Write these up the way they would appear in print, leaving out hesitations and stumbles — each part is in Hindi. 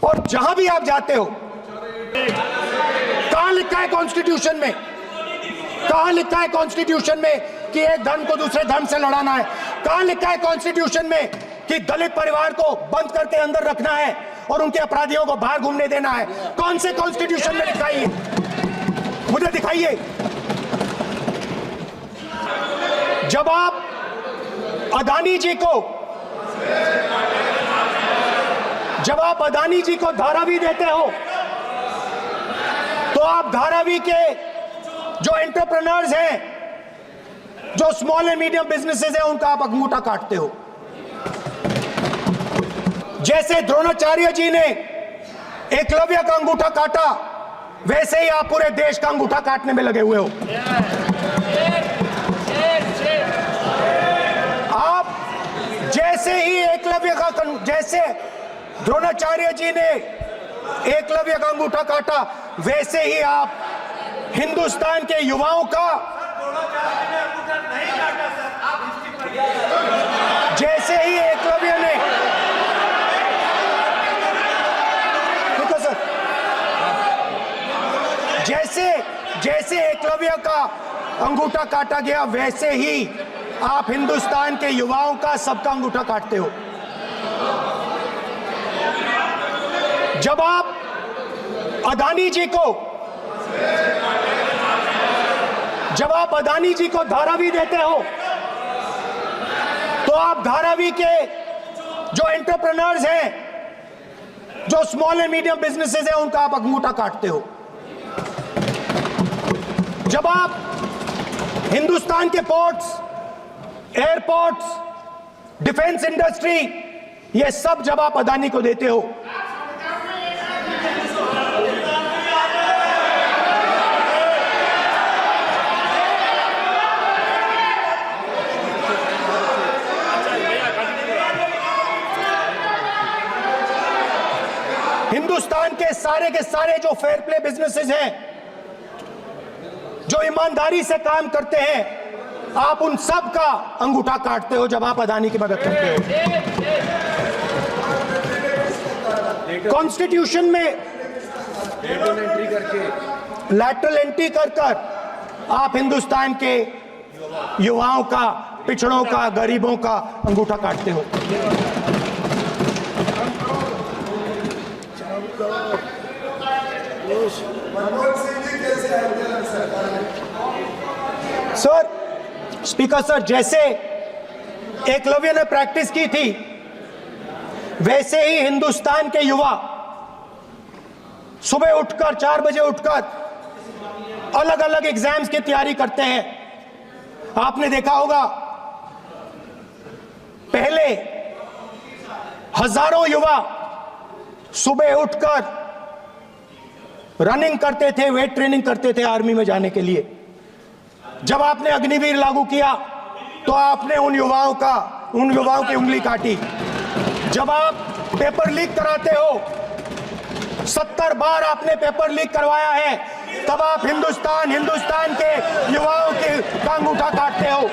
और जहां भी आप जाते हो, कहां लिखा है कॉन्स्टिट्यूशन में, कहां लिखा है कॉन्स्टिट्यूशन में कि एक धर्म को दूसरे धर्म से लड़ाना है? कहां लिखा है कॉन्स्टिट्यूशन में कि दलित परिवार को बंद करके अंदर रखना है और उनके अपराधियों को बाहर घूमने देना है? कौन से कॉन्स्टिट्यूशन में लिखा है? मुझे दिखाइए। जब आप अदानी जी को धारावी देते हो, तो आप धारावी के जो एंटरप्रेन्योर्स हैं, जो स्मॉल एंड मीडियम बिजनेसेस हैं, उनका आप अंगूठा काटते हो। जैसे द्रोणाचार्य जी ने एकलव्य का अंगूठा काटा, वैसे ही आप पूरे देश का अंगूठा काटने में लगे हुए हो। आप जैसे ही जैसे द्रोणाचार्य जी ने एकलव्य का अंगूठा काटा, वैसे ही आप हिंदुस्तान के युवाओं का, जैसे ही एकलव्य ने, जैसे एकलव्य का अंगूठा काटा गया, वैसे ही आप हिंदुस्तान के युवाओं का, सबका अंगूठा काटते हो। जब आप अदानी जी को धारावी देते हो, तो आप धारावी के जो एंटरप्रेन्योर्स हैं, जो स्मॉल एंड मीडियम बिजनेसेस हैं, उनका आप अंगूठा काटते हो। जब आप हिंदुस्तान के पोर्ट्स, एयरपोर्ट्स, डिफेंस इंडस्ट्री, ये सब जब आप अदानी को देते हो, हिंदुस्तान के सारे जो फेयर प्ले बिजनेसेस हैं, जो ईमानदारी से काम करते हैं, आप उन सब का अंगूठा काटते हो जब आप अदानी की मदद करते हो। कॉन्स्टिट्यूशन में लैटरल एंट्री कर आप हिंदुस्तान के युवाओं का, पिछड़ों का, गरीबों का अंगूठा काटते हो। सर, स्पीकर सर, जैसे एकलव्य ने प्रैक्टिस की थी, वैसे ही हिंदुस्तान के युवा सुबह उठकर 4 बजे उठकर अलग अलग एग्जाम्स की तैयारी करते हैं। आपने देखा होगा, पहले हजारों युवा सुबह उठकर रनिंग करते थे, वेट ट्रेनिंग करते थे आर्मी में जाने के लिए। जब आपने अग्निवीर लागू किया, तो आपने उन युवाओं की उंगली काटी। जब आप पेपर लीक कराते हो, 70 बार आपने पेपर लीक करवाया है, तब आप हिंदुस्तान के युवाओं के अंगूठा काटते हो।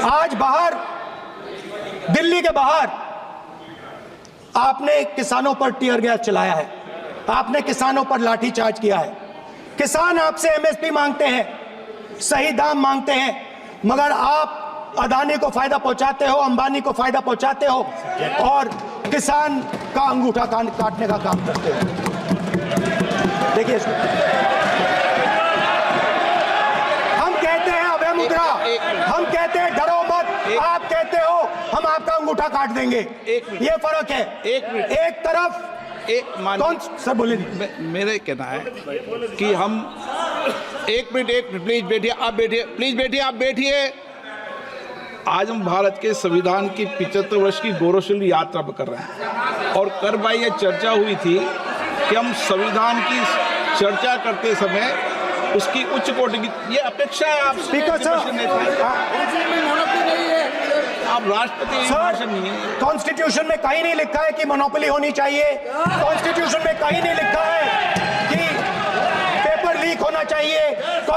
आज बाहर, दिल्ली के बाहर आपने किसानों पर टीयर गैस चलाया है, आपने किसानों पर लाठीचार्ज किया है। किसान आपसे एमएसपी मांगते हैं, सही दाम मांगते हैं, मगर आप अदानी को फायदा पहुंचाते हो, अंबानी को फायदा पहुंचाते हो और किसान का अंगूठा काटने का काम करते हो। देखिए, हम कहते हैं अभय मुद्रा, हम कहते हैं डरो मत, आप कहते हो हम आपका अंगूठा काट देंगे। ये फर्क है। एक तरफ कौन सर बोलिए। मेरे कहना है कि हम एक मिनट प्लीज बैठिए, आप बैठिए, प्लीज बैठिए, आप बैठिए। आज हम भारत के संविधान की 75 वर्ष की गौरवशाली यात्रा कर रहे हैं और कर भाई ये चर्चा हुई थी कि हम संविधान की चर्चा करते समय उसकी उच्च कोटि की ये अपेक्षा है। आप स्पीकर सर, आप राष्ट्रपति भाषण नहीं है। कॉन्स्टिट्यूशन में कहीं नहीं लिखा है कि मोनोपोली होनी चाहिए। कॉन्स्टिट्यूशन में कहीं नहीं लिखा है कि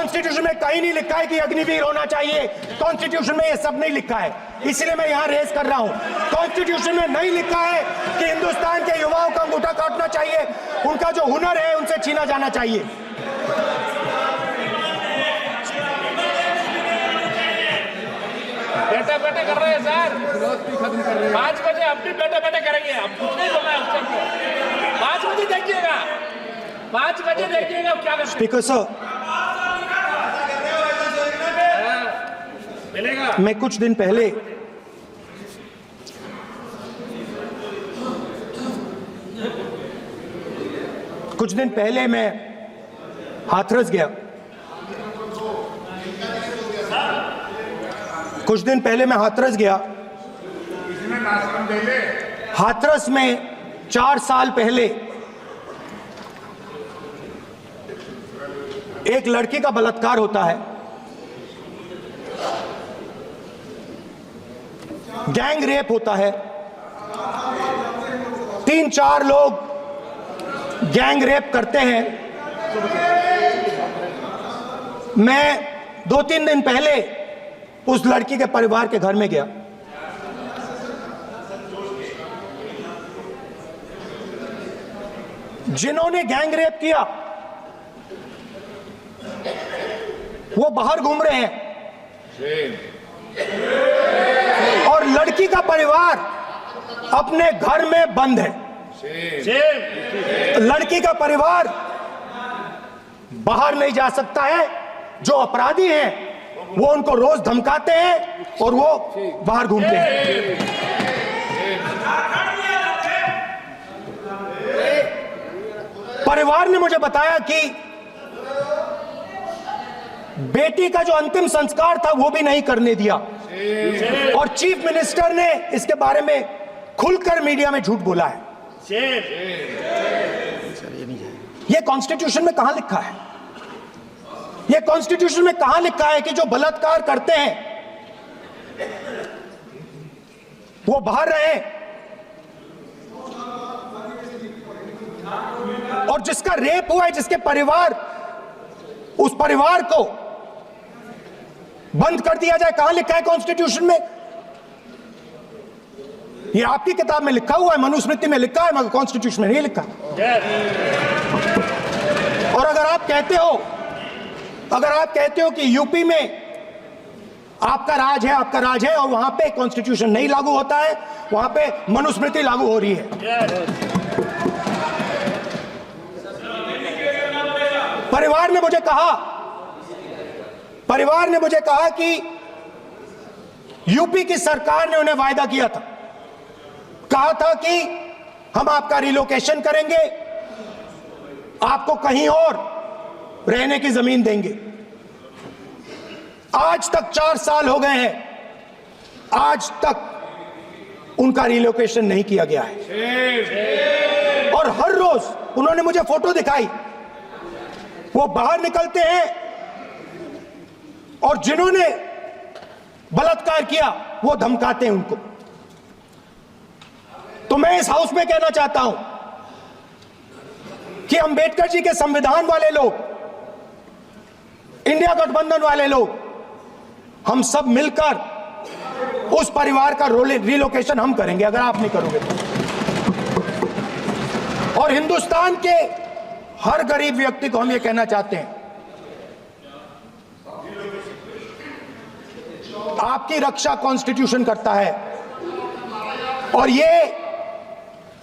कॉन्स्टिट्यूशन में कहीं नहीं लिखा है कि अग्निवीर होना चाहिए। कॉन्स्टिट्यूशन में ये सब नहीं लिखा है, इसलिए मैं यहां रेस कर रहा हूं। कॉन्स्टिट्यूशन में नहीं लिखा है कि हिंदुस्तान के युवाओं का अंगूठा काटना चाहिए, उनका जो हुनर है उनसे छीना जाना चाहिए। बैठे बैठे कर रहे हैं सर, 5 बजे अब भी बैठे बैठे करेंगे, अब कुछ नहीं बोलना है उससे। 5 बजे देखिएगा, 5 बजे देखिएगा क्या करते हैं। स्पीकर सर, मिलेगा। मैं कुछ दिन पहले मैं हाथरस गया। हाथरस में 4 साल पहले एक लड़की का बलात्कार होता है। गैंग रेप होता है। 3-4 लोग गैंग रेप करते हैं। मैं 2-3 दिन पहले उस लड़की के परिवार के घर में गया। जिन्होंने गैंग रेप किया वो बाहर घूम रहे हैं और लड़की का परिवार अपने घर में बंद है। लड़की का परिवार बाहर नहीं जा सकता है। जो अपराधी हैं वो उनको रोज धमकाते हैं और वो बाहर घूमते हैं। परिवार ने मुझे बताया कि बेटी का जो अंतिम संस्कार था वो भी नहीं करने दिया और चीफ मिनिस्टर ने इसके बारे में खुलकर मीडिया में झूठ बोला है। ये कॉन्स्टिट्यूशन में कहां लिखा है? ये कॉन्स्टिट्यूशन में कहां लिखा है कि जो बलात्कार करते हैं वो बाहर रहे और जिसका रेप हुआ है, जिसके परिवार, उस परिवार को बंद कर दिया जाए? कहां लिखा है कॉन्स्टिट्यूशन में? ये आपकी किताब में लिखा हुआ है, मनुस्मृति में लिखा है, मगर कॉन्स्टिट्यूशन में नहीं लिखा। और अगर आप कहते हो कि यूपी में आपका राज है और वहां पे कॉन्स्टिट्यूशन नहीं लागू होता है, वहां पे मनुस्मृति लागू हो रही है। परिवार ने मुझे कहा कि यूपी की सरकार ने उन्हें वायदा किया था, कहा था कि हम आपका रिलोकेशन करेंगे, आपको कहीं और रहने की जमीन देंगे। आज तक 4 साल हो गए हैं, आज तक उनका रिलोकेशन नहीं किया गया है। और हर रोज उन्होंने मुझे फोटो दिखाई, वो बाहर निकलते हैं और जिन्होंने बलात्कार किया वो धमकाते हैं उनको। तो मैं इस हाउस में कहना चाहता हूं कि अंबेडकर जी के संविधान वाले लोग, इंडिया गठबंधन वाले लोग, हम सब मिलकर उस परिवार का रिलोकेशन हम करेंगे अगर आप नहीं करोगे तो। और हिंदुस्तान के हर गरीब व्यक्ति को हम ये कहना चाहते हैं, आपकी रक्षा कॉन्स्टिट्यूशन करता है और ये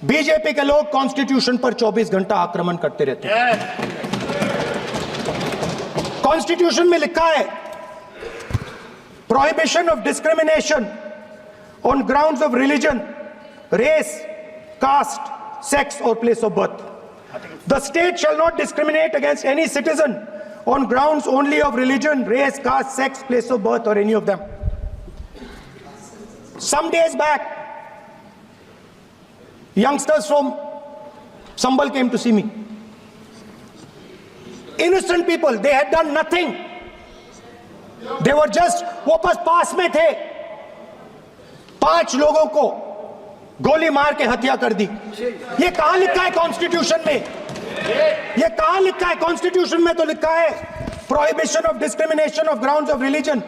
बीजेपी के लोग कॉन्स्टिट्यूशन पर 24 घंटा आक्रमण करते रहते हैं। कॉन्स्टिट्यूशन में लिखा है prohibition of discrimination on grounds of religion, race, caste, sex और place of birth. The state shall not discriminate against any citizen on grounds only of religion, race, caste, sex, place of birth or any of them. Some days back, youngsters from Sambal came to see me. Innocent people, they had done nothing. They were just, वो बस पास में थे, 5 लोगों को गोली मार के हत्या कर दी। ये कहां लिखा है कॉन्स्टिट्यूशन में? ये कहां लिखा है? कॉन्स्टिट्यूशन में तो लिखा है prohibition of discrimination of grounds of religion,